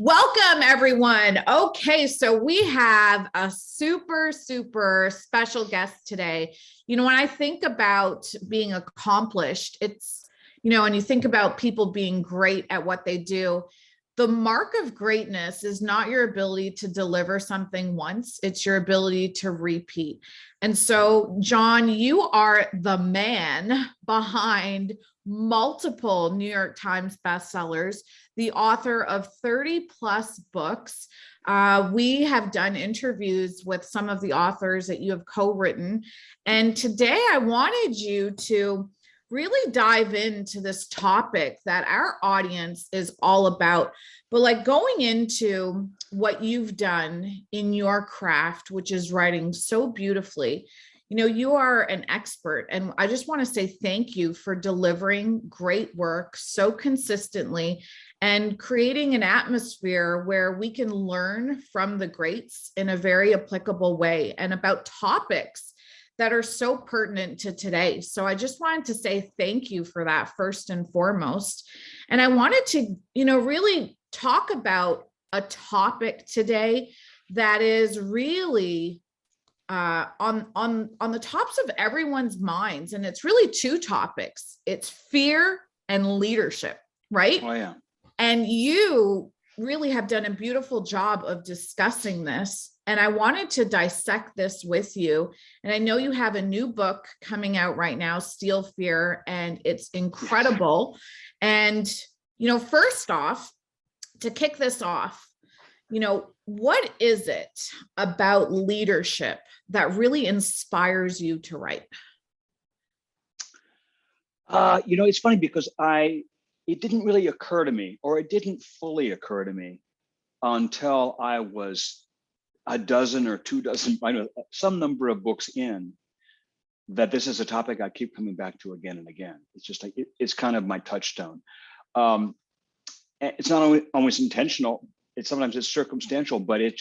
Welcome, everyone. Okay, so we have a super, super special guest today. When I think about being accomplished, and you think about people being great at what they do, the mark of greatness is not your ability to deliver something once, it's your ability to repeat. And so, John, you are the man behind multiple New York Times bestsellers, the author of 30 plus books. We have done interviews with some of the authors that you have co-written. And today I wanted you to really dive into this topic that our audience is all about. But like going into what you've done in your craft, which is writing so beautifully, you are an expert. And I just want to say thank you for delivering great work so consistently and creating an atmosphere where we can learn from the greats in a very applicable way and about topics that are so pertinent to today. So I just wanted to say thank you for that first and foremost. And I wanted to, really talk about a topic today that is really on the tops of everyone's minds. And it's really two topics. It's fear and leadership, right? Oh, yeah. And you really have done a beautiful job of discussing this. And I wanted to dissect this with you. And I know you have a new book coming out right now, Steal Fear, and it's incredible. And, first off, to kick this off, what is it about leadership that really inspires you to write? It's funny because it didn't really occur to me, or it didn't fully occur to me until I was a dozen or 24, I know, some number of books in, that this is a topic I keep coming back to again and again. It's just like, it's kind of my touchstone. It's not always intentional. Sometimes it's circumstantial, but it's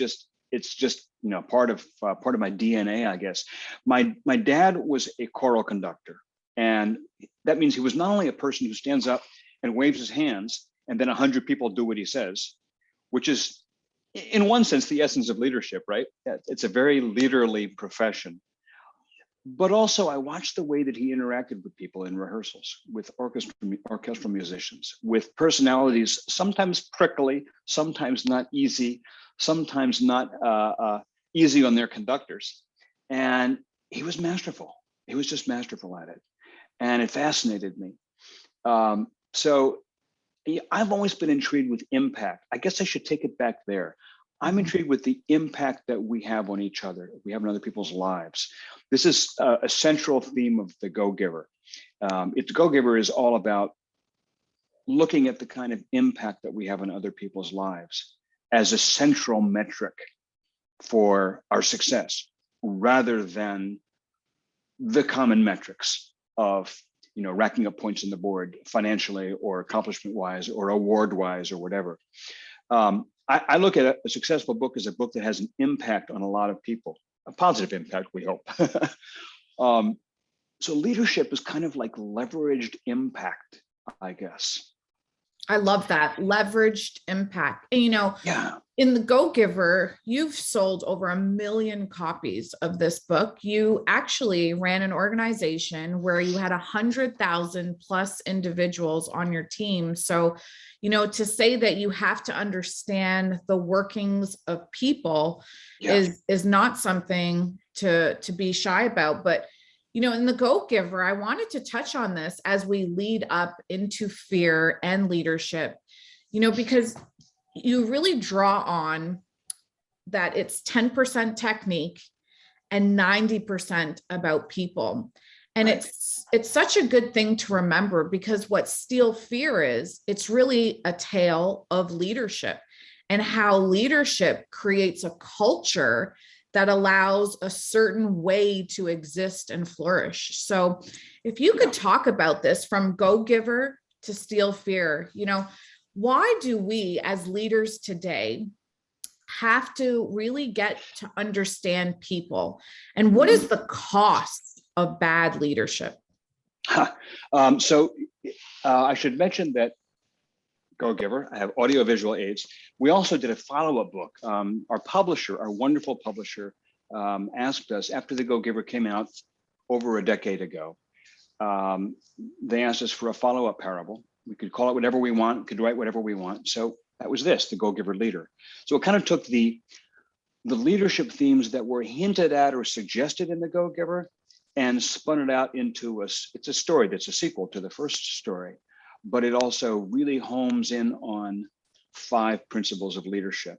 just part of my DNA, I guess. My dad was a choral conductor, and that means he was not only a person who stands up and waves his hands, and then 100 people do what he says, which is, in one sense, the essence of leadership, right? It's a very leaderly profession. But also, I watched the way that he interacted with people in rehearsals, with orchestral musicians, with personalities, sometimes prickly, sometimes not easy, sometimes not easy on their conductors. And he was masterful. He was just masterful at it. And it fascinated me. So I've always been intrigued with impact. I guess I should take it back there. I'm intrigued with the impact that we have on each other, we have on other people's lives. This is a central theme of The Go-Giver. The Go-Giver is all about looking at the kind of impact that we have on other people's lives as a central metric for our success, rather than the common metrics of racking up points on the board financially or accomplishment-wise or award-wise or whatever. I look at a successful book as a book that has an impact on a lot of people, a positive impact, we hope. So leadership is kind of like leveraged impact, I guess. I love that, leveraged impact. And, Yeah. In The Go-Giver, you've sold over 1 million copies of this book. You actually ran an organization where you had 100,000 plus individuals on your team. So, to say that you have to understand the workings of people is not something to be shy about. But, in The Go-Giver, I wanted to touch on this as we lead up into fear and leadership, because you really draw on that it's 10% technique and 90% about people. And Right. it's such a good thing to remember, because what Steal Fear is, it's really a tale of leadership and how leadership creates a culture that allows a certain way to exist and flourish. So if you could talk about this from Go-Giver to Steal Fear, why do we as leaders today have to really get to understand people? And what is the cost of bad leadership? So I should mention that Go-Giver. I have audiovisual aids. We also did a follow-up book. Our publisher, our wonderful publisher, asked us after the Go-Giver came out over a decade ago. They asked us for a follow-up parable. We could call it whatever we want, could write whatever we want. So that was this, the Go-Giver Leader. So it kind of took the leadership themes that were hinted at or suggested in the Go-Giver and spun it out into it's a story that's a sequel to the first story, but it also really homes in on 5 principles of leadership.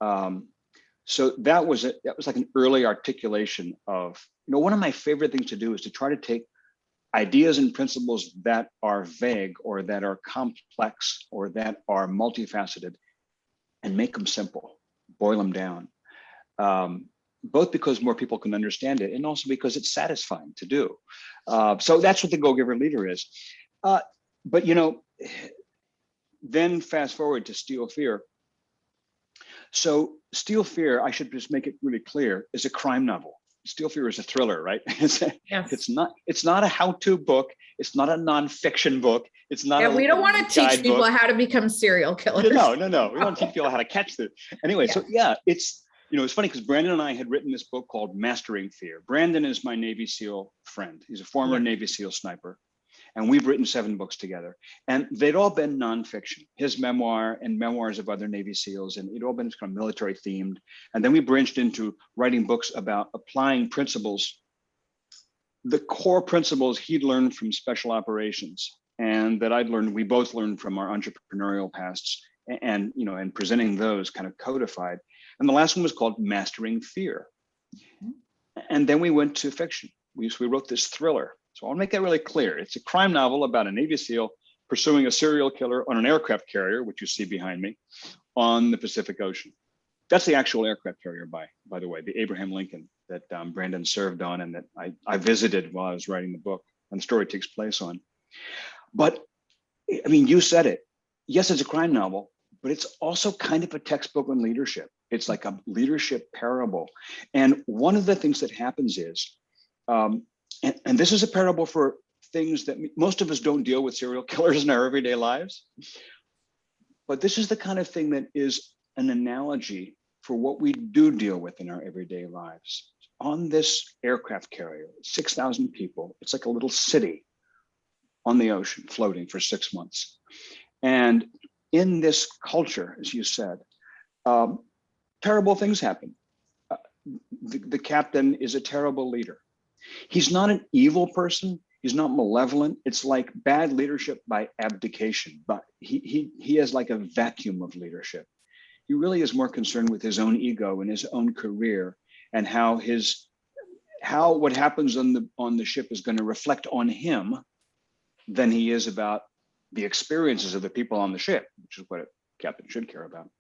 So that was like an early articulation of, one of my favorite things to do is to try to take ideas and principles that are vague or that are complex or that are multifaceted and make them simple, boil them down. Both because more people can understand it and also because it's satisfying to do. So that's what the Go-Giver Leader is. But then fast forward to Steal Fear. So Steal Fear, I should just make it really clear, is a crime novel. Steal Fear is a thriller, right? Yes. It's not a how-to book. It's not a nonfiction book. It's not. Yeah, we don't want to teach people how to become serial killers. No. We want to teach people how to catch them. Anyway, So it's it's funny because Brandon and I had written this book called Mastering Fear. Brandon is my Navy SEAL friend. He's a former Navy SEAL sniper. And we've written 7 books together. And they'd all been nonfiction, his memoir and memoirs of other Navy SEALs. And it'd all been kind of military themed. And then we branched into writing books about applying principles, the core principles he'd learned from special operations and that we both learned from our entrepreneurial pasts and presenting those kind of codified. And the last one was called Mastering Fear. And then we went to fiction. We wrote this thriller. So I'll make that really clear. It's a crime novel about a Navy SEAL pursuing a serial killer on an aircraft carrier, which you see behind me, on the Pacific Ocean. That's the actual aircraft carrier, by the way, the Abraham Lincoln that Brandon served on and that I visited while I was writing the book and the story takes place on. But I mean, you said it. Yes, it's a crime novel, but it's also kind of a textbook on leadership. It's like a leadership parable. And one of the things that happens is, and this is a parable for things that most of us don't deal with serial killers in our everyday lives. But this is the kind of thing that is an analogy for what we do deal with in our everyday lives. On this aircraft carrier, 6,000 people, it's like a little city on the ocean floating for 6 months. And in this culture, as you said, terrible things happen. The captain is a terrible leader. He's not an evil person. He's not malevolent. It's like bad leadership by abdication, but he has like a vacuum of leadership. He really is more concerned with his own ego and his own career and how what happens on the ship is going to reflect on him than he is about the experiences of the people on the ship, which is what a captain should care about,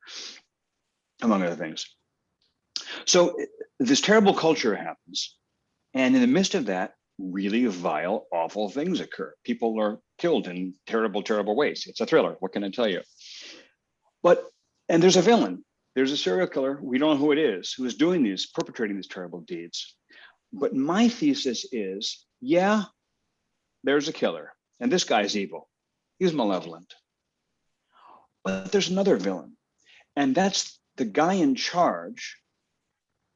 among other things. So this terrible culture happens. And in the midst of that, really vile, awful things occur. People are killed in terrible, terrible ways. It's a thriller. What can I tell you? And there's a villain. There's a serial killer. We don't know who it is, who is perpetrating these terrible deeds. But my thesis is, yeah, there's a killer. And this guy's evil. He's malevolent. But there's another villain. And that's the guy in charge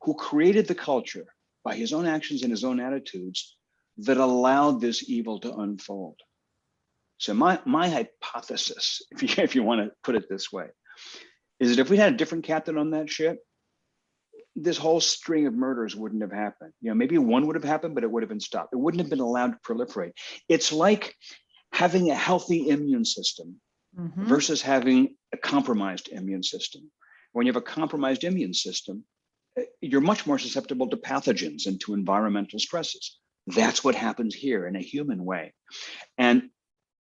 who created the culture by his own actions and his own attitudes that allowed this evil to unfold. So my hypothesis, if you want to put it this way, is that if we had a different captain on that ship, this whole string of murders wouldn't have happened. Maybe one would have happened, but it would have been stopped. It wouldn't have been allowed to proliferate. It's like having a healthy immune system versus having a compromised immune system. When you have a compromised immune system, you're much more susceptible to pathogens and to environmental stresses. That's what happens here in a human way. And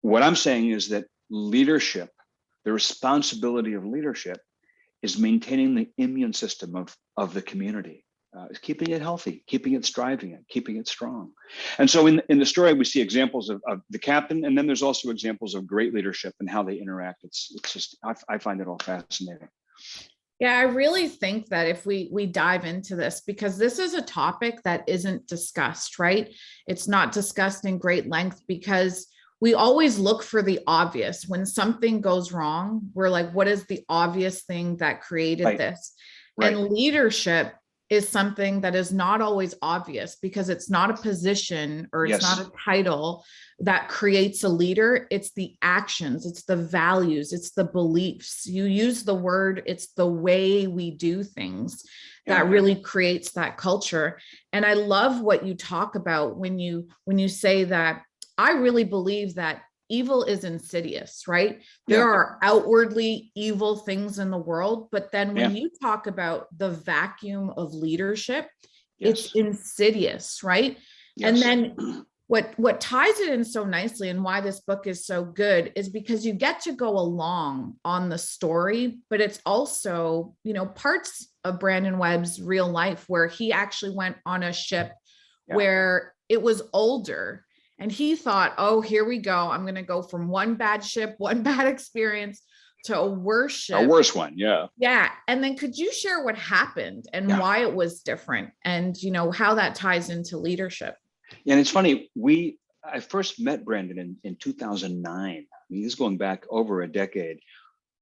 what I'm saying is that leadership, the responsibility of leadership, is maintaining the immune system of the community, is keeping it healthy, keeping it striving, keeping it strong. And so in the story, we see examples of the captain, and then there's also examples of great leadership and how they interact. It's just, I find it all fascinating. Yeah, I really think that if we dive into this, because this is a topic that isn't discussed, right? It's not discussed in great length because we always look for the obvious. When something goes wrong, we're like, what is the obvious thing that created Right. this? Right. And leadership is something that is not always obvious, because it's not a position or it's not Yes. a title that creates a leader. It's the actions, it's the values, it's the beliefs. You use the word, it's the way we do things that Yeah. really creates that culture. And I love what you talk about when you say that. I really believe that evil is insidious, right? There Yeah. are outwardly evil things in the world, but then Yeah. when you talk about the vacuum of leadership, it's Yes. insidious, right? And Yes. then what ties it in so nicely, and why this book is so good, is because you get to go along on the story, but it's also, parts of Brandon Webb's real life where he actually went on a ship where it was older. And he thought, oh, here we go. I'm going to go from one bad ship, one bad experience, to a worse ship. A worse one. Yeah. Yeah. And then could you share what happened and why it was different, and, how that ties into leadership? Yeah, and it's funny. I first met Brandon in 2009. I mean, this is going back over a decade.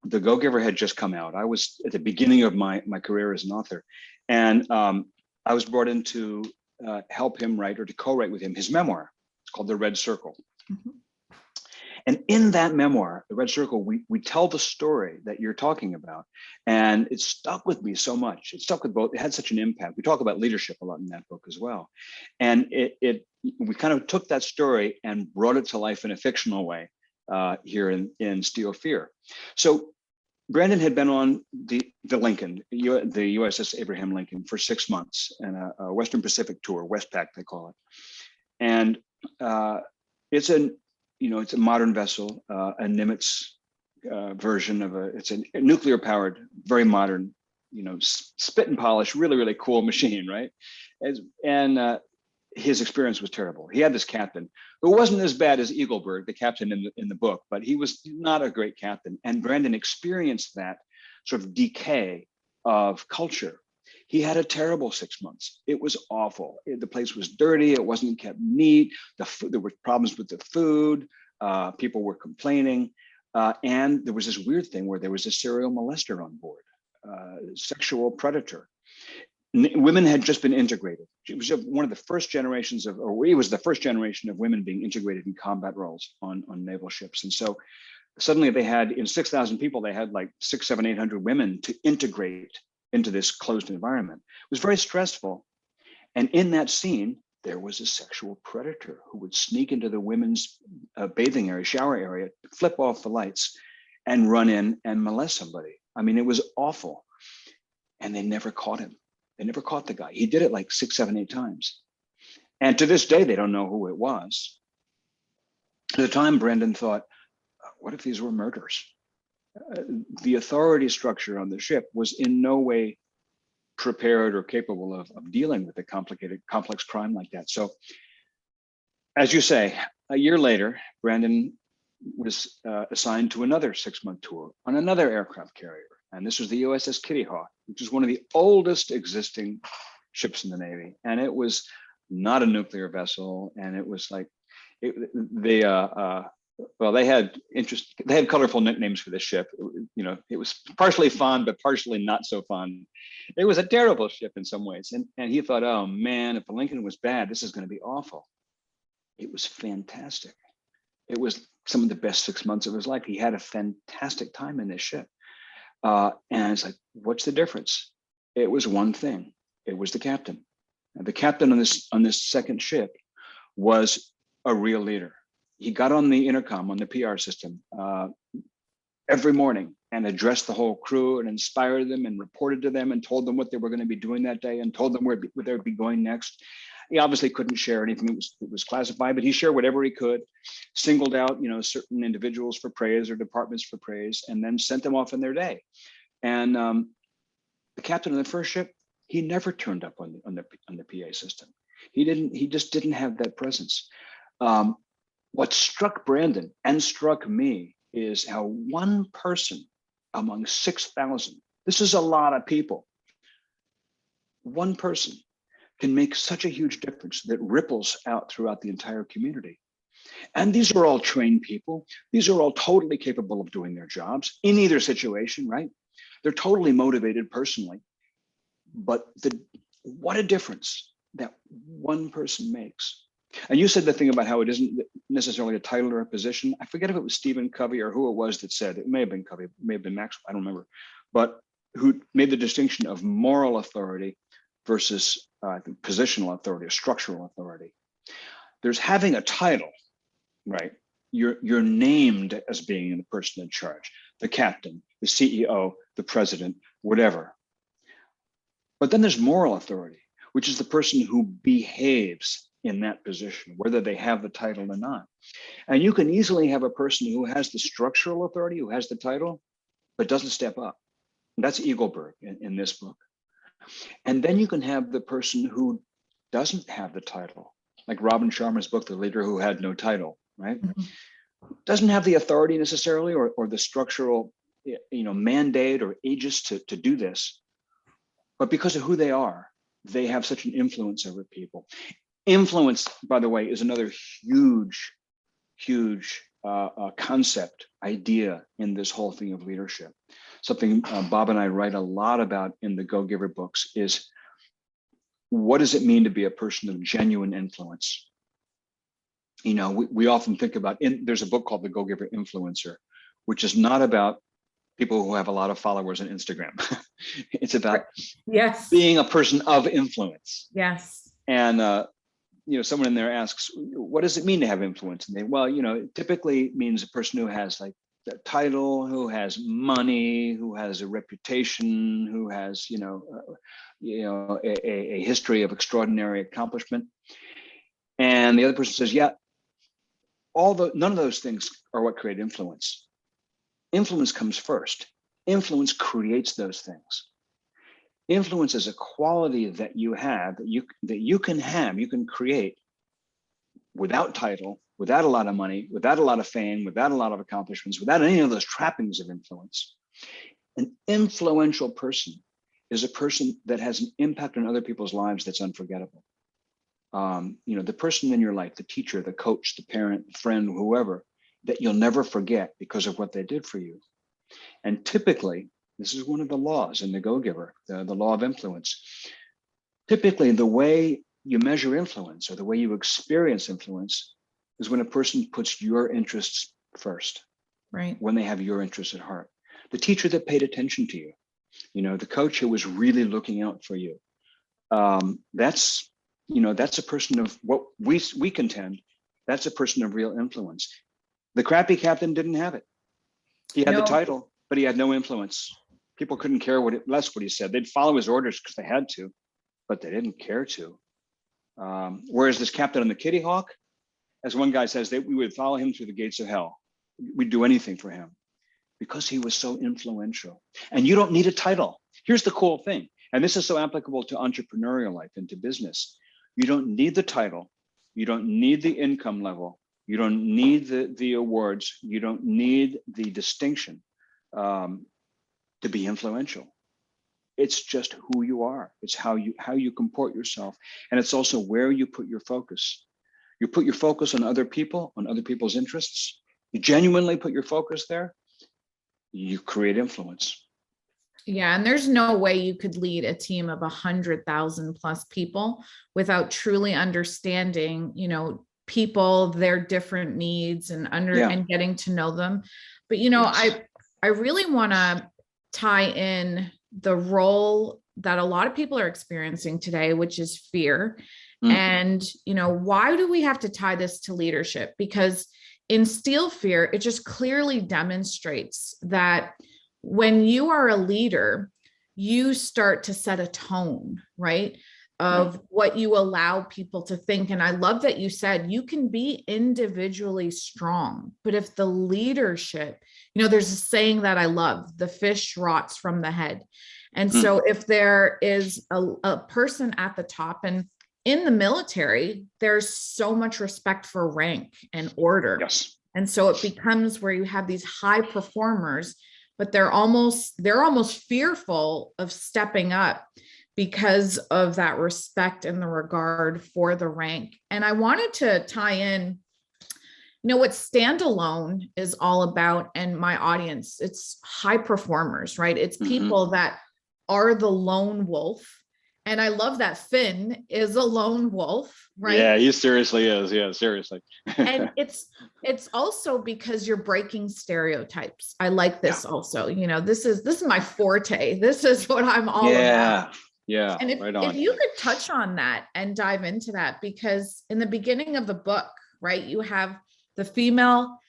The Go-Giver had just come out. I was at the beginning of my career as an author. And I was brought in to help him write, or to co-write with him, his memoir. It's called The Red Circle. Mm-hmm. And in that memoir, The Red Circle, we tell the story that you're talking about. And it stuck with me so much. It stuck with both. It had such an impact. We talk about leadership a lot in that book as well. And we kind of took that story and brought it to life in a fictional way here in Steel Fear. So Brandon had been on the Lincoln, the USS Abraham Lincoln, for 6 months, and a Western Pacific tour, Westpac they call it. And it's a modern vessel, a Nimitz version of it's a nuclear powered, very modern, spit and polish, really, really cool machine, right? And his experience was terrible. He had this captain who wasn't as bad as Eagleberg, the captain in the book, but he was not a great captain. And Brandon experienced that sort of decay of culture. He had a terrible 6 months. It was awful. The place was dirty. It wasn't kept neat. There were problems with the food. People were complaining. And there was this weird thing where there was a serial molester on board, sexual predator. Women had just been integrated. It was one of the first generations it was the first generation of women being integrated in combat roles on naval ships. And so suddenly they had, in 6,000 people, they had like 600, 700, 800 women to integrate into this closed environment. It was very stressful. And in that scene, there was a sexual predator who would sneak into the women's bathing area, shower area, flip off the lights, and run in and molest somebody. I mean, it was awful. And they never caught him. They never caught the guy. He did it like 6, 7, 8 times. And to this day, they don't know who it was. At the time, Brandon thought, what if these were murders? The authority structure on the ship was in no way prepared or capable of dealing with a complex crime like that. So, as you say, a year later, Brandon was assigned to another 6-month tour on another aircraft carrier. And this was the USS Kitty Hawk, which is one of the oldest existing ships in the Navy. And it was not a nuclear vessel. And it was like, they had colorful nicknames for this ship. It was partially fun, but partially not so fun. It was a terrible ship in some ways. And he thought, oh man, if the Lincoln was bad, this is going to be awful. It was fantastic. It was some of the best 6 months of his life. He had a fantastic time in this ship. And it's like, what's the difference? It was one thing. It was the captain. And the captain on this second ship was a real leader. He got on the intercom, on the PR system, every morning and addressed the whole crew and inspired them and reported to them and told them what they were going to be doing that day and told them where they would be going next. He obviously couldn't share anything that was classified, but he shared whatever he could, singled out, certain individuals for praise or departments for praise, and then sent them off in their day. And the captain of the first ship, he never turned up on the PA system. He just didn't have that presence. What struck Brandon and struck me is how one person among 6,000, this is a lot of people, one person can make such a huge difference that ripples out throughout the entire community. And these are all trained people. These are all totally capable of doing their jobs in either situation, right? They're totally motivated personally. But what a difference that one person makes. And you said the thing about how it isn't necessarily a title or a position. I forget if it was Stephen Covey or who it was that said, it may have been Covey, it may have been Maxwell, I don't remember, but who made the distinction of moral authority versus positional authority or structural authority. There's having a title, right? You're named as being the person in charge, the captain, the CEO, the president, whatever. But then there's moral authority, which is the person who behaves in that position, whether they have the title or not. And you can easily have a person who has the structural authority, who has the title, but doesn't step up. And that's Eagleberg in this book. And then you can have the person who doesn't have the title, like Robin Sharma's book, The Leader Who Had No Title, right? Mm-hmm. Doesn't have the authority necessarily or the structural mandate or aegis to do this. But because of who they are, they have such an influence over people. Influence, by the way, is another huge concept, idea in this whole thing of leadership. Something Bob and I write a lot about in the Go Giver books is, what does it mean to be a person of genuine influence? We often think about, there's a book called The Go Giver Influencer, which is not about people who have a lot of followers on Instagram. It's about being a person of influence. Yes. And someone in there asks, what does it mean to have influence? And it typically means a person who has like the title, who has money, who has a reputation, who has, a history of extraordinary accomplishment. And the other person says, yeah, none of those things are what create influence. Influence comes first. Influence creates those things. Influence is a quality that you have, that you can create without title, without a lot of money, without a lot of fame, without a lot of accomplishments, without any of those trappings of influence. An influential person is a person that has an impact on other people's lives that's unforgettable. The person in your life, the teacher, the coach, the parent, the friend, whoever, that you'll never forget because of what they did for you. And typically, this is one of the laws in the Go Giver, the law of influence. Typically, the way you measure influence or the way you experience influence is when a person puts your interests first, right? When they have your interests at heart. The teacher that paid attention to you, the coach who was really looking out for you. That's a person of what we contend. That's a person of real influence. The crappy captain didn't have it. He had the title, but he had no influence. People couldn't care what he said. They'd follow his orders because they had to, but they didn't care to. Whereas this captain on the Kitty Hawk, as one guy says, we would follow him through the gates of hell. We'd do anything for him because he was so influential. And you don't need a title. Here's the cool thing, and this is so applicable to entrepreneurial life and to business. You don't need the title. You don't need the income level. You don't need the awards. You don't need the distinction to be influential. It's just who you are. It's how you comport yourself. And it's also where you put your focus. You put your focus on other people, on other people's interests. You genuinely put your focus there, you create influence. Yeah. And there's no way you could lead a team of 100,000 plus people without truly understanding, people, their different needs and getting to know them. But, yes. I really want to tie in the role that a lot of people are experiencing today, which is fear. Mm-hmm. And, why do we have to tie this to leadership? Because in Steal Fear, it just clearly demonstrates that when you are a leader, you start to set a tone, right? Of what you allow people to think. And I love that you said you can be individually strong, but if the leadership, there's a saying that I love, the fish rots from the head. And so if there is a person at the top, and in the military, there's so much respect for rank and order. Yes. And so it becomes where you have these high performers, but they're almost fearful of stepping up because of that respect and the regard for the rank. And I wanted to tie in what standalone is all about, and my audience, it's high performers, right? It's people that are the lone wolf. And I love that Finn is a lone wolf, right? Yeah, he seriously is. Yeah, seriously. And it's also because you're breaking stereotypes. I like this also. This is my forte. This is what I'm all about. Yeah. And Right on. if you could touch on that and dive into that, because in the beginning of the book, right, you have the female,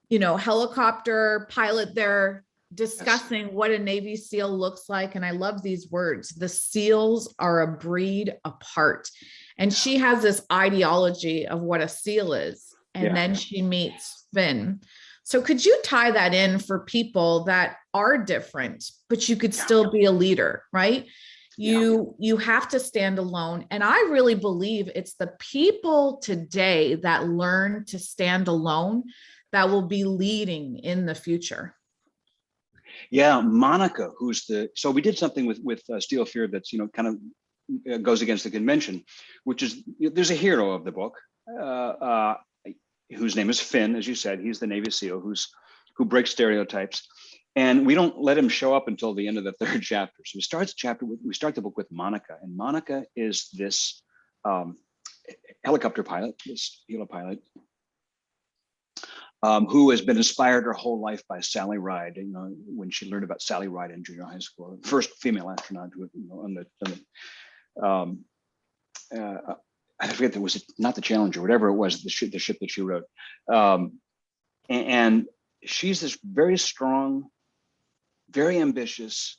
helicopter pilot there discussing what a Navy SEAL looks like. And I love these words. The SEALs are a breed apart. And she has this ideology of what a SEAL is. And then she meets Finn. So could you tie that in for people that are different, but you could still be a leader, right? You have to stand alone. And I really believe it's the people today that learn to stand alone that will be leading in the future. Yeah, Monica, so we did something with Steel Fear that's, kind of goes against the convention, which is, there's a hero of the book whose name is Finn, as you said. He's the Navy SEAL who breaks stereotypes. And we don't let him show up until the end of the third chapter. So we start the book with Monica, and Monica is this helicopter pilot, this helo pilot, who has been inspired her whole life by Sally Ride. When she learned about Sally Ride in junior high school, first female astronaut I forget, that was not the Challenger, whatever it was, the ship that she wrote. And she's this very strong, very ambitious,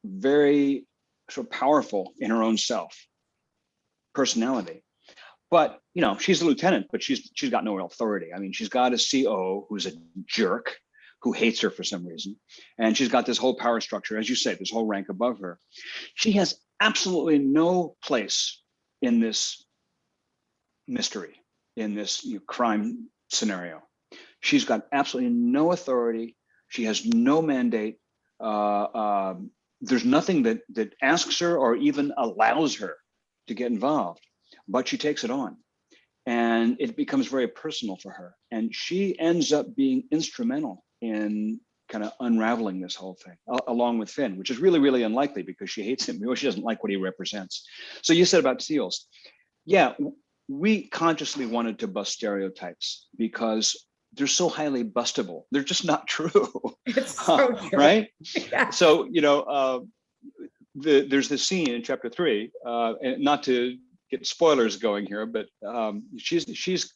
very sort of powerful in her own self personality. But she's a lieutenant, but she's got no authority. I mean, she's got a CO who's a jerk, who hates her for some reason, and she's got this whole power structure, as you say, this whole rank above her. She has absolutely no place in this mystery, in this crime scenario. She's got absolutely no authority. She has no mandate. There's nothing that asks her or even allows her to get involved, but she takes it on, and it becomes very personal for her. And she ends up being instrumental in kind of unraveling this whole thing, along with Finn, which is really, really unlikely because she hates him. She doesn't like what he represents. So you said about SEALs. Yeah, we consciously wanted to bust stereotypes because they're so highly bustable. They're just not true. It's so true. Right? Yeah. So, there's this scene in chapter 3, and not to get spoilers going here, but she's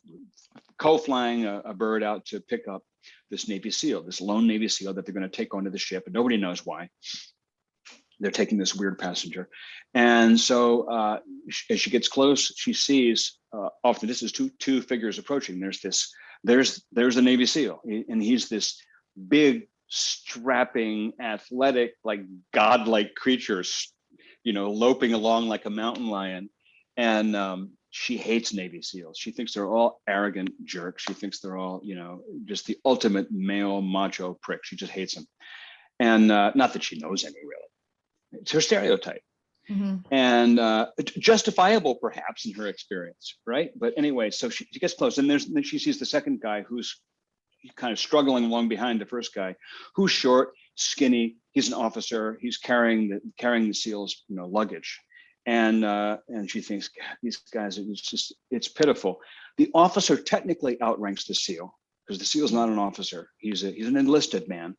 co-flying a bird out to pick up this Navy SEAL, this lone Navy SEAL that they're going to take onto the ship, and nobody knows why. They're taking this weird passenger. And so as she gets close, she sees off the distance two figures approaching. There's a Navy SEAL, and he's this big, strapping, athletic, like godlike creature, loping along like a mountain lion. And she hates Navy SEALs. She thinks they're all arrogant jerks. She thinks they're all, just the ultimate male macho prick. She just hates them. And not that she knows any, really. It's her stereotype. Mm-hmm. And justifiable perhaps in her experience, right? But anyway, so she gets close, and then she sees the second guy who's kind of struggling along behind the first guy, who's short, skinny. He's an officer. He's carrying the SEAL's luggage, and she thinks, God, these guys, it's pitiful. The officer technically outranks the SEAL because the SEAL's not an officer. He's an enlisted man.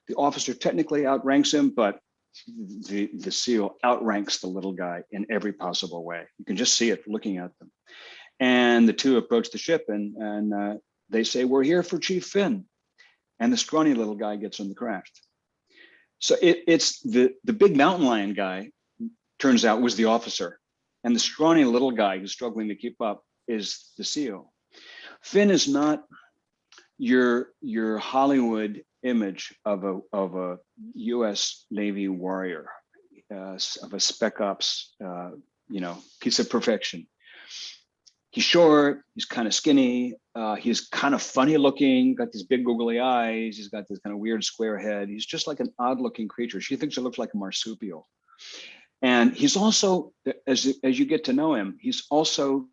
The officer technically outranks him, but the SEAL outranks the little guy in every possible way. You can just see it looking at them. And the two approach the ship, and they say, "We're here for Chief Finn." And the scrawny little guy gets on the craft. So it's the big mountain lion guy, turns out, was the officer. And the scrawny little guy who's struggling to keep up is the SEAL. Finn is not your Hollywood image of a U.S. Navy warrior, of a spec ops, piece of perfection. He's short, he's kind of skinny, he's kind of funny looking, got these big googly eyes, he's got this kind of weird square head. He's just like an odd looking creature. She thinks he looks like a marsupial. And he's also, as you get to know him, he's also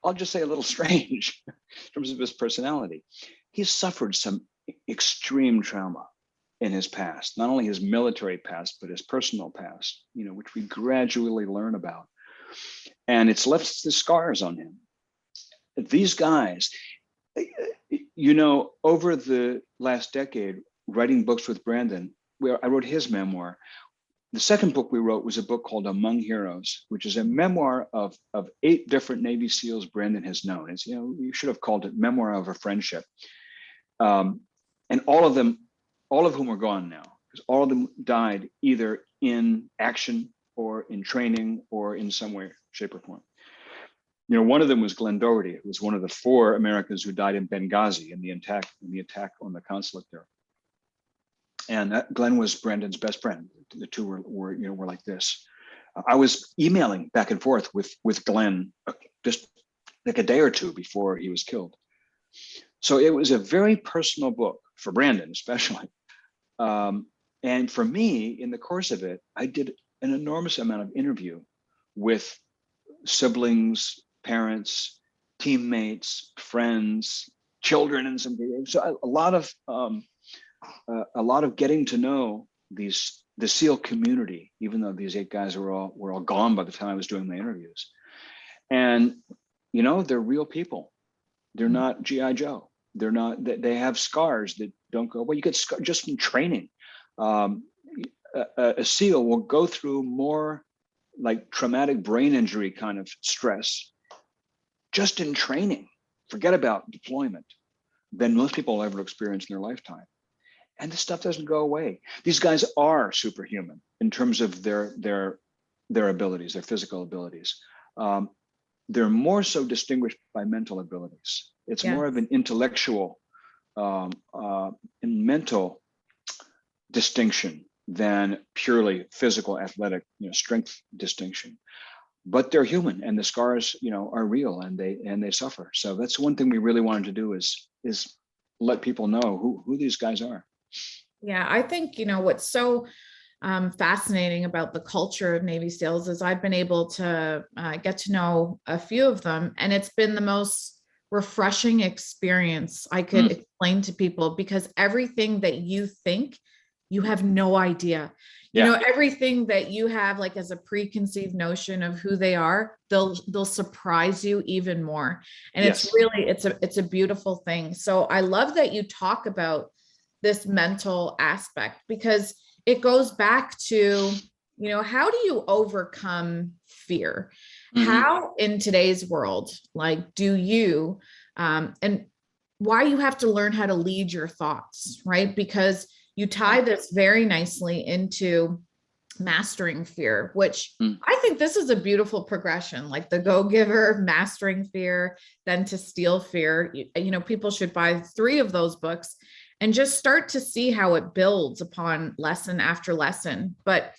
I'll just say a little strange in terms of his personality. He's suffered some extreme trauma in his past, not only his military past, but his personal past, which we gradually learn about. And it's left the scars on him. These guys, over the last decade, writing books with Brandon, where I wrote his memoir. The second book we wrote was a book called Among Heroes, which is a memoir of 8 different Navy SEALs Brandon has known. It's, you should have called it Memoir of a Friendship. And all of whom are gone now, because all of them died either in action or in training or in some way, shape, or form. One of them was Glenn Doherty, who was one of the 4 Americans who died in Benghazi in the attack on the consulate there. And Glenn was Brandon's best friend. The two were like this. I was emailing back and forth with Glenn just like a day or two before he was killed. So it was a very personal book for Brandon, especially. And for me, in the course of it, I did an enormous amount of interview with siblings, parents, teammates, friends, children, and some people. So a lot of getting to know the SEAL community, even though these 8 guys were all gone by the time I was doing my interviews. And they're real people. They're not G.I. Joe. They're not. They have scars that don't go. Well, you get scars just from training. A SEAL will go through more like traumatic brain injury kind of stress just in training. Forget about deployment, than most people will ever experience in their lifetime. And this stuff doesn't go away. These guys are superhuman in terms of their abilities, their physical abilities. They're more so distinguished by mental abilities. It's more of an intellectual and mental distinction than purely physical, athletic, strength distinction. But they're human, and the scars, are real, and they suffer. So that's one thing we really wanted to do is let people know who these guys are. Yeah, I think, what's so fascinating about the culture of Navy SEALs is I've been able to get to know a few of them, and it's been the most refreshing experience I could explain to people, because everything that you think, you have no idea. Everything that you have like as a preconceived notion of who they are, they'll surprise you even more. And it's really, it's a beautiful thing. So I love that you talk about this mental aspect, because it goes back to, how do you overcome fear? How in today's world, like, do you, and why you have to learn how to lead your thoughts, right? Because you tie this very nicely into mastering fear, which I think this is a beautiful progression, like the go-giver, mastering fear, then to steal fear. People should buy 3 of those books and just start to see how it builds upon lesson after lesson. But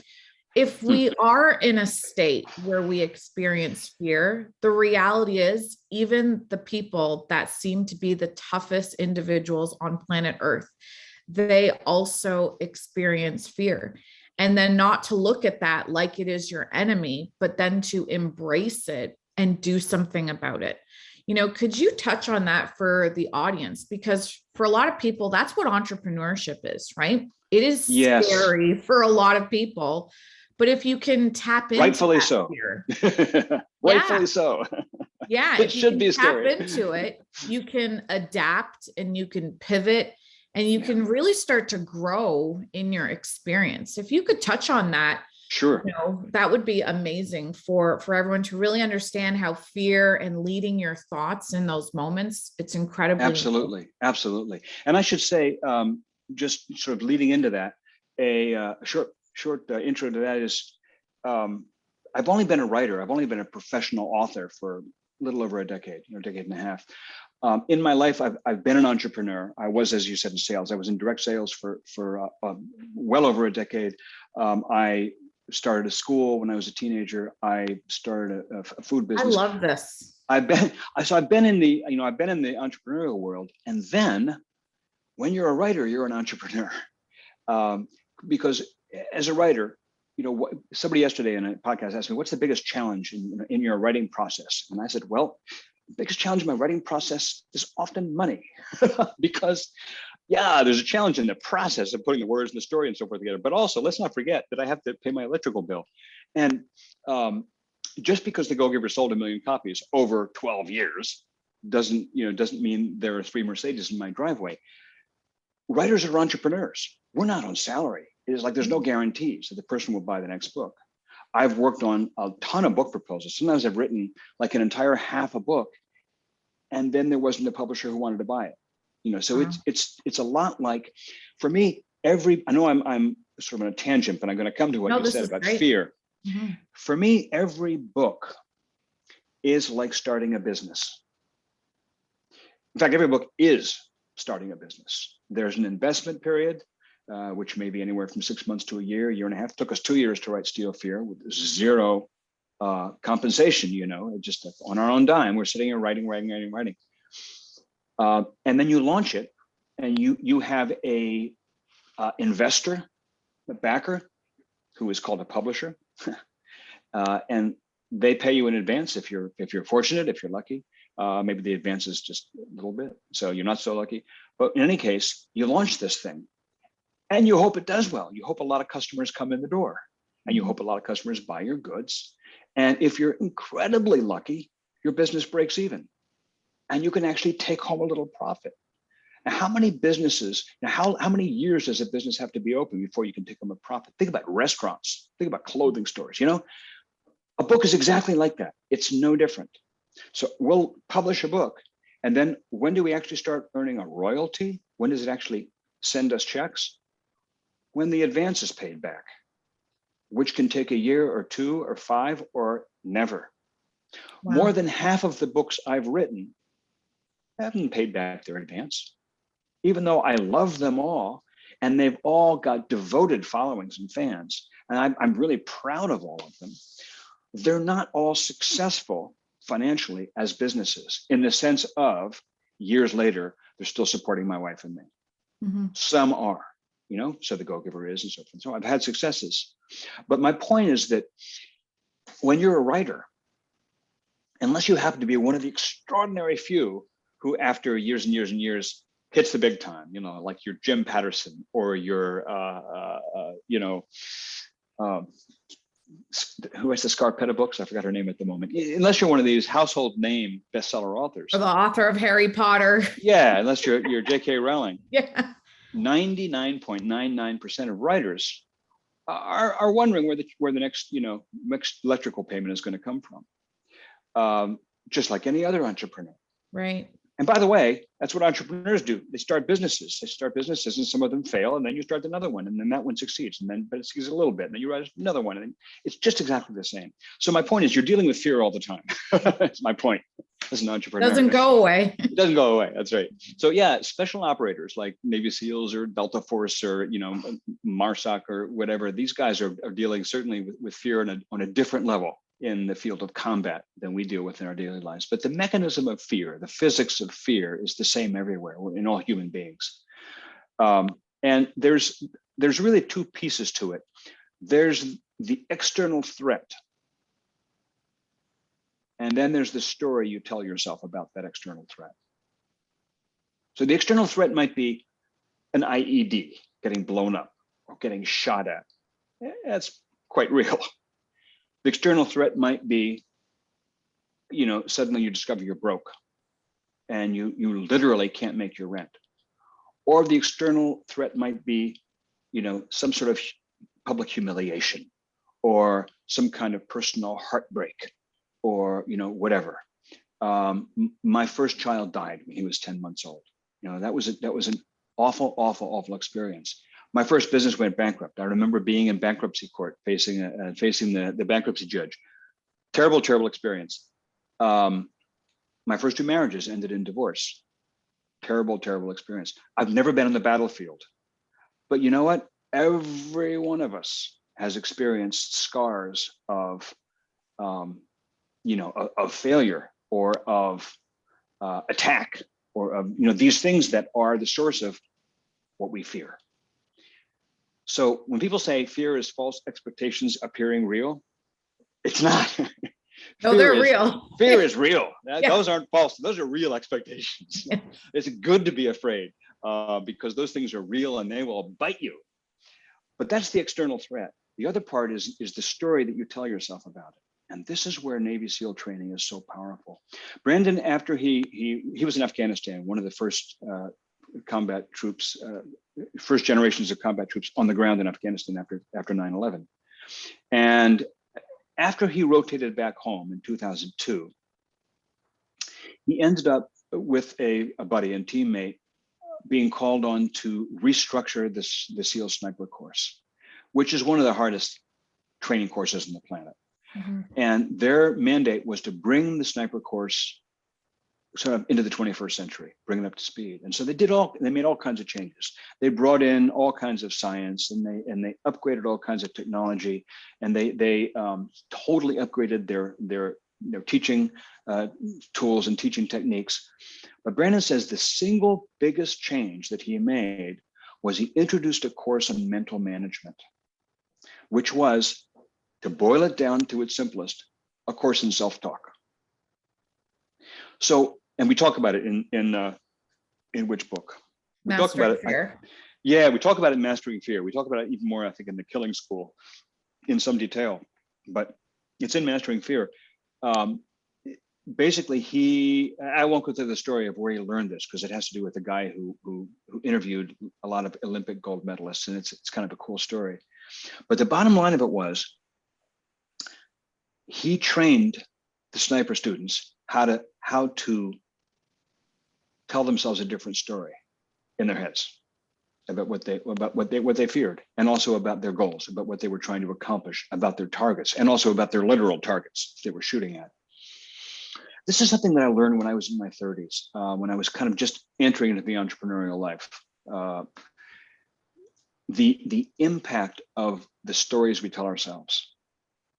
if we are in a state where we experience fear, the reality is even the people that seem to be the toughest individuals on planet Earth, they also experience fear. And then not to look at that like it is your enemy, but then to embrace it and do something about it. Could you touch on that for the audience? Because for a lot of people, that's what entrepreneurship is, right? It is scary for a lot of people, but if you can tap into rightfully that so. fear, rightfully so. Yeah, it should be scary. Tap into it, you can adapt and you can pivot and you can really start to grow in your experience. If you could touch on that, sure. That would be amazing for everyone to really understand how fear and leading your thoughts in those moments, it's incredibly absolutely. And I should say, just sort of leading into that, a short intro to that is, I've only been a writer. I've only been a professional author for a little over a decade, decade and a half. In my life, I've been an entrepreneur. I was, as you said, in sales. I was in direct sales for well over a decade. I started a school when I was a teenager. I started a food business. I love this. I've been in the entrepreneurial world. And then when you're a writer, you're an entrepreneur. Because as a writer, somebody yesterday in a podcast asked me, what's the biggest challenge in your writing process? And I said, well, biggest challenge in my writing process is often money because yeah, there's a challenge in the process of putting the words and the story and so forth together. But also, let's not forget that I have to pay my electrical bill. And just because The Go-Giver sold 1 million copies over 12 years doesn't mean there are 3 Mercedes in my driveway. Writers are entrepreneurs. We're not on salary. It is like there's no guarantees that the person will buy the next book. I've worked on a ton of book proposals. Sometimes I've written like an entire half a book, and then there wasn't a publisher who wanted to buy it. So wow. It's a lot like, for me, I know I'm sort of on a tangent, but I'm going to come to what you said about great. Fear. Mm-hmm. For me, every book is like starting a business. In fact, every book is starting a business. There's an investment period, which may be anywhere from 6 months to a year and a half. It took us 2 years to write Steal Fear with zero compensation, just on our own dime. We're sitting here writing. And then you launch it, and you have a investor, a backer, who is called a publisher, and they pay you in advance if you're fortunate, if you're lucky. Maybe the advance is just a little bit, so you're not so lucky. But in any case, you launch this thing, and you hope it does well. You hope a lot of customers come in the door, and you hope a lot of customers buy your goods. And if you're incredibly lucky, your business breaks even, and you can actually take home a little profit. Now, how many businesses, how many years does a business have to be open before you can take home a profit? Think about restaurants, think about clothing stores. A book is exactly like that. It's no different. So we'll publish a book, and then when do we actually start earning a royalty? When does it actually send us checks? When the advance is paid back, which can take a year or 2 or 5 or never. Wow. More than half of the books I've written haven't paid back their advance, even though I love them all, and they've all got devoted followings and fans, and I'm really proud of all of them. They're not all successful financially as businesses, in the sense of years later, they're still supporting my wife and me. Mm-hmm. Some are, so The Go-Giver is, and so forth. So I've had successes. But my point is that when you're a writer, unless you happen to be one of the extraordinary few who after years and years and years hits the big time, like your Jim Patterson or your, who has the Scarpetta books? I forgot her name at the moment. Unless you're one of these household name bestseller authors. Or the author of Harry Potter. Yeah, unless you're J.K. Rowling. Yeah. 99.99% of writers are wondering where the next electrical payment is going to come from. Just like any other entrepreneur. Right. And by the way, that's what entrepreneurs do. They start businesses. And some of them fail, and then you start another one, and then that one succeeds, but it succeeds a little bit, and then you write another one, and it's just exactly the same. So my point is, you're dealing with fear all the time. That's my point as an entrepreneur. Doesn't go away. It doesn't go away. That's right. So yeah, special operators like Navy SEALs or Delta Force or MARSOC or whatever. These guys are dealing certainly with fear on a different level in the field of combat than we deal with in our daily lives. But the mechanism of fear, the physics of fear, is the same everywhere in all human beings. And there's really 2 pieces to it. There's the external threat, and then there's the story you tell yourself about that external threat. So the external threat might be an IED getting blown up or getting shot at. That's quite real. The external threat might be, suddenly you discover you're broke and you literally can't make your rent. Or the external threat might be, some sort of public humiliation or some kind of personal heartbreak or, whatever. My first child died when he was 10 months old. That was an awful, awful, awful experience. My first business went bankrupt. I remember being in bankruptcy court facing the bankruptcy judge. Terrible, terrible experience. My first 2 marriages ended in divorce. Terrible, terrible experience. I've never been on the battlefield. But you know what? Every one of us has experienced scars of failure or of attack or of, these things that are the source of what we fear. So when people say fear is false expectations appearing real, it's not. No, they're real. Fear is real. Yeah. Those aren't false. Those are real expectations. It's good to be afraid because those things are real and they will bite you. But that's the external threat. The other part is the story that you tell yourself about it. And this is where Navy SEAL training is so powerful. Brandon, after he was in Afghanistan, one of the first combat troops, first generations of combat troops on the ground in Afghanistan after 9/11. And after he rotated back home in 2002, he ended up with a buddy and teammate being called on to restructure the SEAL sniper course, which is one of the hardest training courses on the planet. Mm-hmm. And their mandate was to bring the sniper course sort of into the 21st century, bring it up to speed. And so they made all kinds of changes. They brought in all kinds of science and they upgraded all kinds of technology, and they totally upgraded their teaching tools and teaching techniques. But Brandon says the single biggest change that he made was he introduced a course on mental management, which was, to boil it down to its simplest, a course in self-talk. So, and we talk about it in which book? We talk about it. We talk about it in Mastering Fear. We talk about it even more, I think, in The Killing School in some detail, but it's in Mastering Fear. Basically, I won't go through the story of where he learned this because it has to do with a guy who interviewed a lot of Olympic gold medalists, and it's kind of a cool story. But the bottom line of it was, he trained the sniper students how to tell themselves a different story in their heads about what they feared, and also about their goals, about what they were trying to accomplish, about their targets, and also about their literal targets they were shooting at. This is something that I learned when I was in my 30s, when I was kind of just entering into the entrepreneurial life. The impact of the stories we tell ourselves.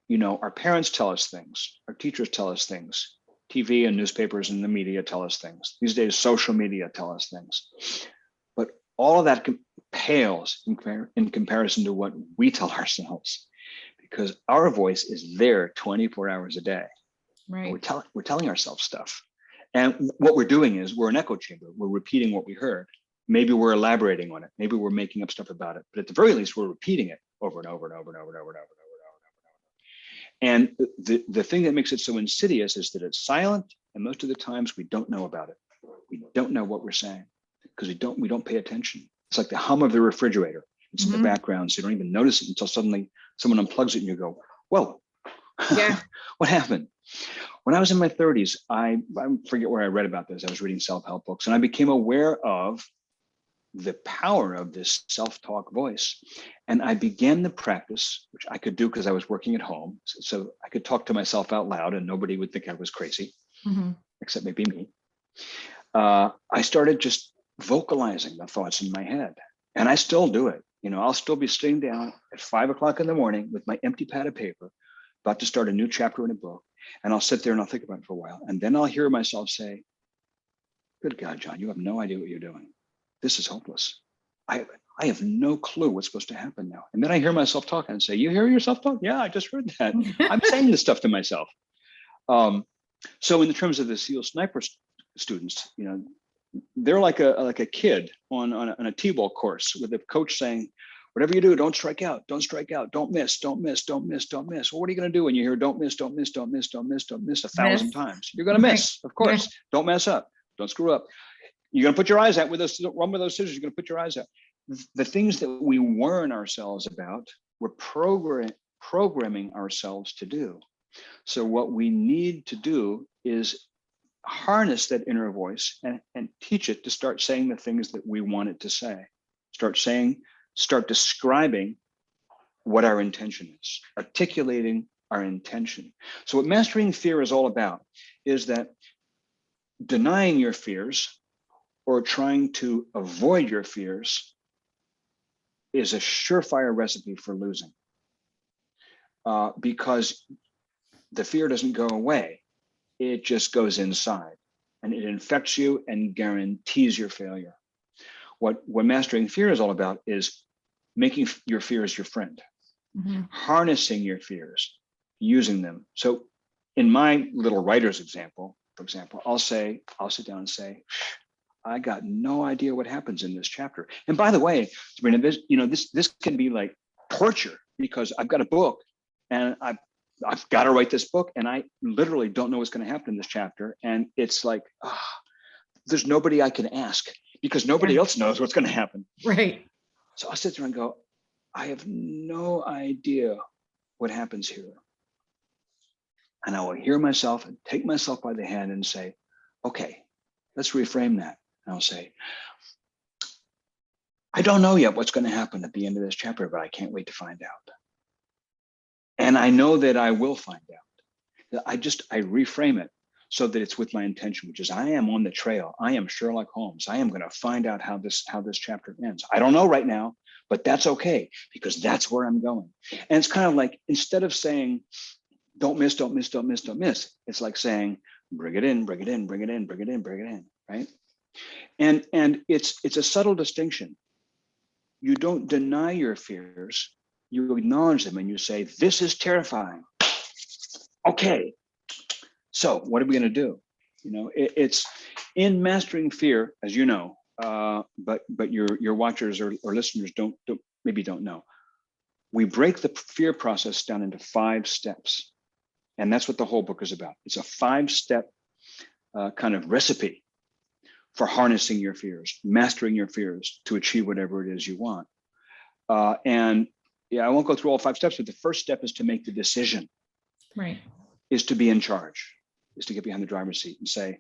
You know, our parents tell us things, our teachers tell us things, TV and newspapers and the media tell us things. These days, social media tell us things. But all of that pales in comparison to what we tell ourselves, because our voice is there 24 hours a day. Right. We're telling ourselves stuff. And what we're doing is we're an echo chamber. We're repeating what we heard. Maybe we're elaborating on it. Maybe we're making up stuff about it. But at the very least, we're repeating it over and over and over and over and over and over and over and over. And the thing that makes it so insidious is that it's silent, and most of the times we don't know about it. We don't know what we're saying because we don't pay attention. It's like the hum of the refrigerator. It's in the background, so you don't even notice it until suddenly someone unplugs it and you go, whoa, yeah. What happened? When I was in my 30s, I forget where I read about this. I was reading self-help books, and I became aware of the power of this self-talk voice. And I began the practice, which I could do because I was working at home. So I could talk to myself out loud and nobody would think I was crazy, except maybe me. I started just vocalizing the thoughts in my head. And I still do it. You know, I'll still be sitting down at 5 o'clock in the morning with my empty pad of paper, about to start a new chapter in a book. And I'll sit there and I'll think about it for a while. And then I'll hear myself say, good God, John, you have no idea what you're doing. This is hopeless. I have no clue what's supposed to happen now. And then I hear myself talk and say, you hear yourself talk? Yeah, I just heard that. I'm saying this stuff to myself. So in the terms of the SEAL sniper students, you know, they're like a kid on a T-ball course with a coach saying, whatever you do, don't strike out, don't strike out, don't miss, don't miss, don't miss, don't miss. Well, what are you going to do when you hear don't miss, don't miss, don't miss, don't miss, don't miss 1,000 times? You're going to miss, of course. Yeah. Don't mess up. Don't screw up. You're going to put your eyes out with those, run with those scissors. You're going to put your eyes out. The things that we warn ourselves about, we're programming ourselves to do. So what we need to do is harness that inner voice and teach it to start saying the things that we want it to say. Start describing what our intention is, articulating our intention. So what Mastering Fear is all about is that denying your fears or trying to avoid your fears is a surefire recipe for losing, because the fear doesn't go away. It just goes inside and it infects you and guarantees your failure. What Mastering Fear is all about is making your fears your friend, harnessing your fears, using them. So in my little writer's example, for example, I'll sit down and say, I got no idea what happens in this chapter. And by the way, Sabrina, this can be like torture, because I've got a book and I've got to write this book, and I literally don't know what's going to happen in this chapter. And it's like, there's nobody I can ask, because nobody else knows what's going to happen. Right. So I'll sit there and go, I have no idea what happens here. And I will hear myself and take myself by the hand and say, okay, let's reframe that. And I'll say, I don't know yet what's going to happen at the end of this chapter, but I can't wait to find out. And I know that I will find out. I reframe it so that it's with my intention, which is I am on the trail. I am Sherlock Holmes. I am going to find out how this chapter ends. I don't know right now, but that's okay, because that's where I'm going. And it's kind of like, instead of saying, don't miss, don't miss, don't miss, don't miss, it's like saying, bring it in, bring it in, bring it in, bring it in, bring it in, right? And it's a subtle distinction. You don't deny your fears, you acknowledge them, and you say, this is terrifying. Okay, so what are we going to do? It's in mastering fear, as you know, but your watchers or listeners don't know. We break the fear process down into 5 steps, and that's what the whole book is about. It's a 5-step kind of recipe for harnessing your fears, mastering your fears to achieve whatever it is you want. And I won't go through all 5 steps, but the first step is to make the decision. Right. Is to be in charge, is to get behind the driver's seat and say,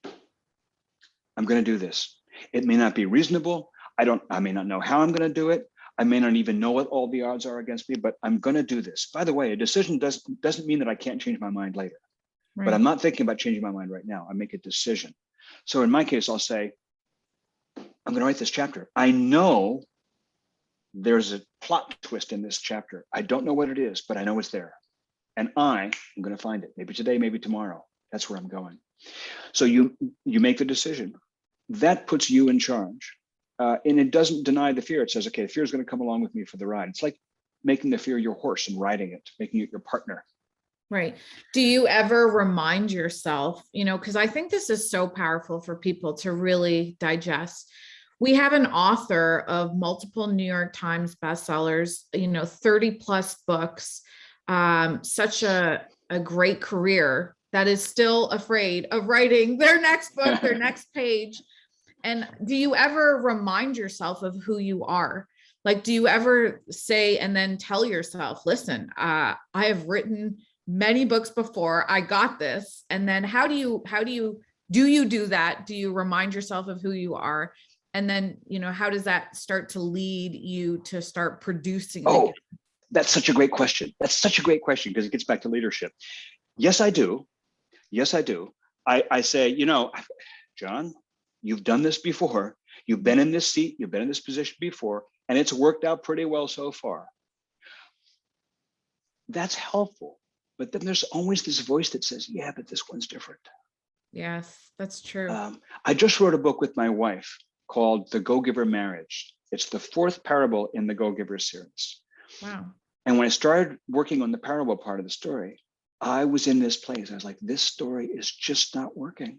I'm going to do this. It may not be reasonable. I may not know how I'm going to do it. I may not even know what all the odds are against me, but I'm going to do this. By the way, a decision doesn't mean that I can't change my mind later. Right. But I'm not thinking about changing my mind right now. I make a decision. So in my case, I'll say, I'm going to write this chapter. I know there's a plot twist in this chapter. I don't know what it is, but I know it's there. And I am going to find it. Maybe today, maybe tomorrow. That's where I'm going. So you make the decision. That puts you in charge. And it doesn't deny the fear. It says, okay, the fear is going to come along with me for the ride. It's like making the fear your horse and riding it, making it your partner. Right. Do you ever remind yourself, because I think this is so powerful for people to really digest. We have an author of multiple New York Times bestsellers, 30 plus books, such a great career that is still afraid of writing their next book, their next page. And do you ever remind yourself of who you are? Like, do you ever say and then tell yourself, listen, I have written many books before, I got this. And then how do you do that? Do you remind yourself of who you are? And then, how does that start to lead you to start producing? Oh, that's such a great question. That's such a great question, because it gets back to leadership. Yes, I do. Yes, I do. I say, John, you've done this before. You've been in this seat. You've been in this position before, and it's worked out pretty well so far. That's helpful. But then there's always this voice that says, yeah, but this one's different. Yes, that's true. I just wrote a book with my wife called The Go-Giver Marriage. It's the 4th parable in the Go-Giver series. Wow. And when I started working on the parable part of the story, I was in this place. I was like, this story is just not working.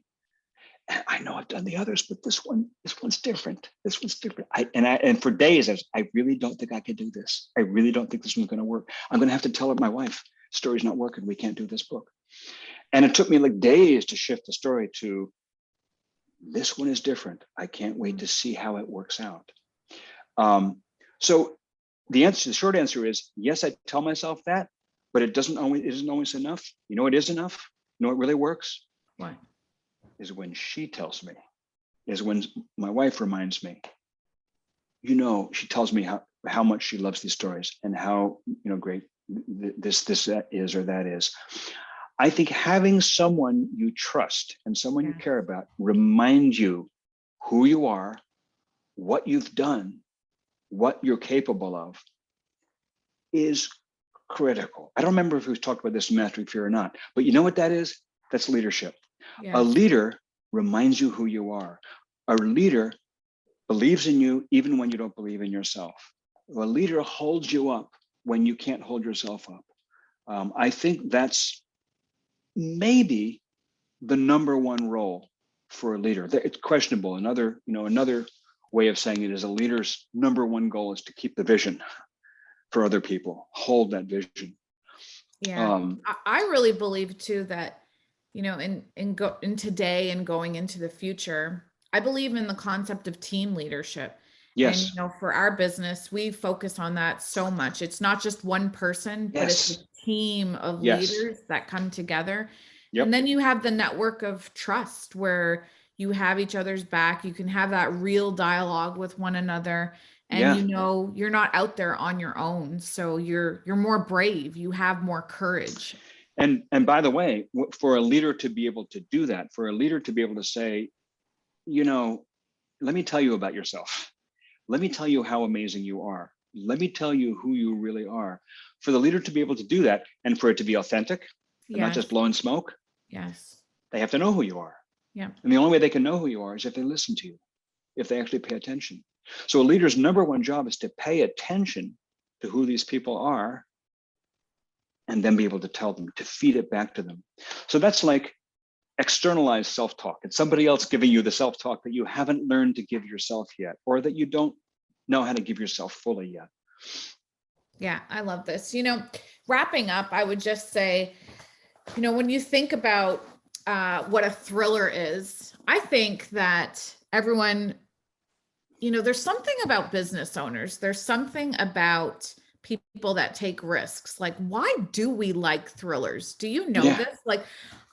And I know I've done the others, but this one's different. This one's different. And for days, I really don't think I could do this. I really don't think this one's going to work. I'm going to have to tell my wife, story's not working. We can't do this book. And it took me like days to shift the story to, this one is different. I can't wait to see how it works out. So the short answer is, yes, I tell myself that, but it isn't always enough. You know, it is enough. You know, it really works. What? Is when she tells me, is when my wife reminds me, she tells me how much she loves these stories and how, great this is or that is. I think having someone you trust and someone you care about remind you who you are, what you've done, what you're capable of, is critical. I don't remember if we talked about this in Mastering Fear or not, but you know what that is? That's leadership. Yeah. A leader reminds you who you are. A leader believes in you even when you don't believe in yourself. A leader holds you up when you can't hold yourself up. I think that's maybe the number one role for a leader. It's questionable. Another way of saying it is a leader's number one goal is to keep the vision for other people, hold that vision. Yeah, I really believe too that, in today and going into the future, I believe in the concept of team leadership. And, Yes. for our business, we focus on that so much. It's not just one person, but it's a Yes. team of Yes. leaders that come together. And Yep. then you have the network of trust where you have each other's back. You can have that real dialogue with one another. And Yeah. you're not out there on your own. So you're more brave. You have more courage. And by the way, for a leader to be able to do that, for a leader to be able to say, let me tell you about yourself. Let me tell you how amazing you are. Let me tell you who you really are. For the leader to be able to do that and for it to be authentic and not just Yes. blowing smoke, Yes. they have to know who you are. Yeah. And the only way they can know who you are is if they listen to you, if they actually pay attention. So a leader's number one job is to pay attention to who these people are and then be able to tell them, to feed it back to them. So that's like externalized self-talk. It's somebody else giving you the self-talk that you haven't learned to give yourself yet, or that you don't know how to give yourself fully yet. Yeah, I love this. Wrapping up, I would just say, when you think about what a thriller is, I think that everyone, there's something about business owners. There's something about people that take risks. Like, why do we like thrillers? Do you know Yeah. this? Like,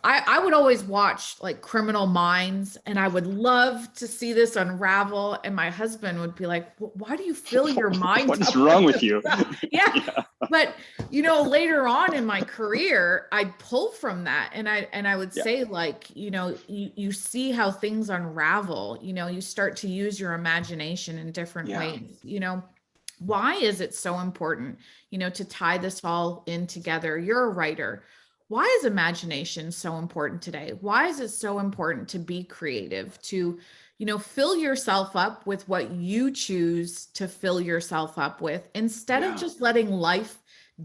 I would always watch like Criminal Minds, and I would love to see this unravel. And my husband would be like, "Why do you fill your mind What is up wrong with this you?" stuff?" Yeah. Yeah. But later on in my career, I'd pull from that, and I would Yeah. say, like, you see how things unravel. You start to use your imagination in different Yeah. ways. Why is it so important, to tie this all in together? You're a writer. Why is imagination so important today? Why is it so important to be creative, to, fill yourself up with what you choose to fill yourself up with, instead of Yeah. just letting life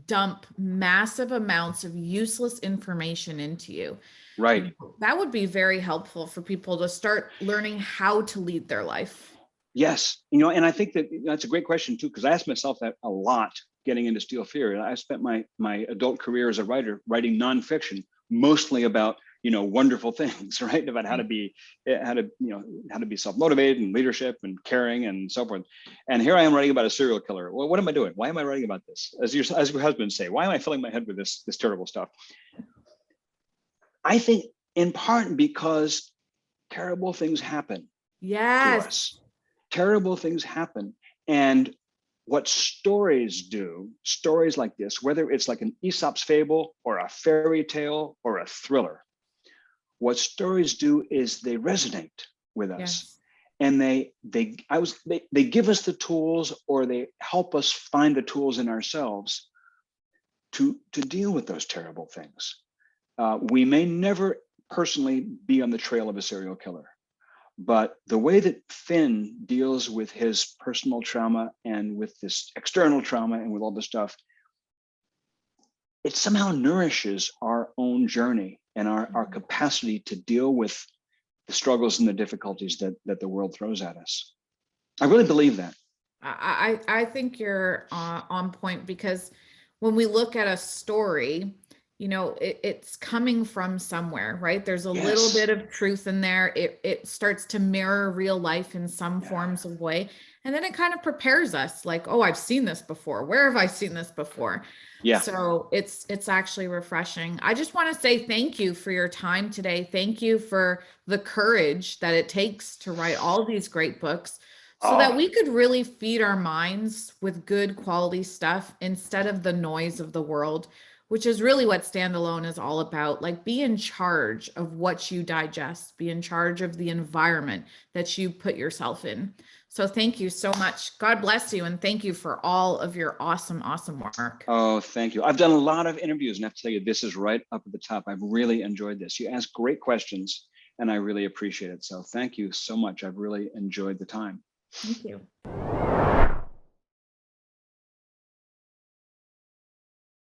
dump massive amounts of useless information into you? Right. That would be very helpful for people to start learning how to lead their life. Yes. And I think that's a great question too, because I asked myself that a lot getting into Steel Fear. And I spent my adult career as a writer writing nonfiction, mostly about wonderful things, right? About how to be self-motivated and leadership and caring and so forth. And here I am writing about a serial killer. Well, what am I doing? Why am I writing about this? As your husband say, why am I filling my head with this terrible stuff? I think in part because terrible things happen to Yes. us. Terrible things happen. And what stories do, stories like this, whether it's like an Aesop's fable or a fairy tale or a thriller, what stories do is they resonate with us. Yes. And they give us the tools, or they help us find the tools in ourselves to deal with those terrible things. We may never personally be on the trail of a serial killer, but the way that Finn deals with his personal trauma and with this external trauma and with all this stuff, it somehow nourishes our own journey and our capacity to deal with the struggles and the difficulties that the world throws at us. I really believe that. I think you're on point, because when we look at a story, it's coming from somewhere, right? There's a little Yes. bit of truth in there. It starts to mirror real life in some Yeah. forms of way. And then it kind of prepares us like, oh, I've seen this before. Where have I seen this before? Yeah. So it's actually refreshing. I just want to say thank you for your time today. Thank you for the courage that it takes to write all these great books, so that we could really feed our minds with good quality stuff instead of the noise of the world, which is really what Standalone is all about. Like, be in charge of what you digest, be in charge of the environment that you put yourself in. So thank you so much. God bless you. And thank you for all of your awesome, awesome work. Oh, thank you. I've done a lot of interviews, and I have to tell you, this is right up at the top. I've really enjoyed this. You ask great questions, and I really appreciate it. So thank you so much. I've really enjoyed the time. Thank you.